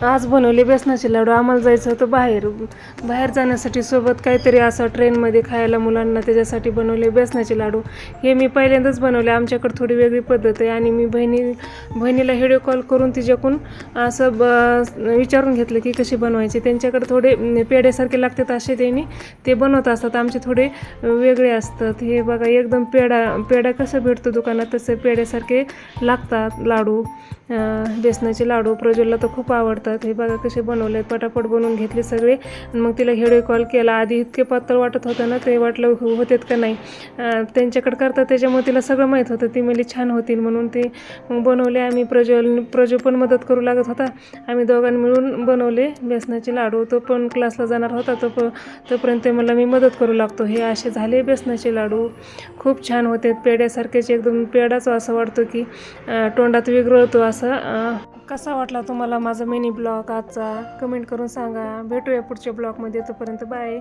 आज बनवले बेसनाचे लाडू. आम्हाला जायचं होतं बाहेर जाण्यासाठी सोबत काहीतरी असं ट्रेनमध्ये खायला मुलांना, त्याच्यासाठी बनवले बेसनाचे लाडू. हे मी पहिल्यांदाच बनवले. आमच्याकडे थोडी वेगळी पद्धत आहे आणि मी बहिणीला व्हिडिओ कॉल करून तिच्याकडून असं विचारून घेतलं की कशी बनवायची. त्यांच्याकडे थोडे पेढ्यासारखे लागतात असे ते बनवत असतात. आमचे थोडे वेगळे असतात. हे बघा, एकदम पेढा कसं भेटतो दुकानात तसे पेढ्यासारखे लागतात लाडू. बेसनाचे लाडू प्रज्वलला तर खूप आवडतात. हे बघा कसे बनवले, पटापट बनवून घेतले सगळे. आणि मग तिला व्हिडिओ कॉल केला. आधी इतके पातळ वाटत होतं ना, ते वाटलं होतेत का नाही. त्यांच्याकडे करतात त्याच्यामुळे तिला सगळं माहीत होतं. ती म्हणली छान होतील म्हणून. ते मग बनवले आम्ही. प्रज्वल पण मदत करू लागत होता. आम्ही दोघांनी मिळून बनवले बेसनाचे लाडू. तो पण क्लासला जाणार होता. तोपर्यंत मला मी मदत करू लागतो. हे असे झाले बेसनाचे लाडू. खूप छान होते, पेढ्यासारखेच. एकदम पेढाच असं वाटतो की तोंडात विरघळतो असं. कसा वाटला तुम्हाला माझा मिनी ब्लॉग आजचा, कमेंट करून सांगा. भेटूया पुढच्या ब्लॉगमध्ये. तोपर्यंत बाय.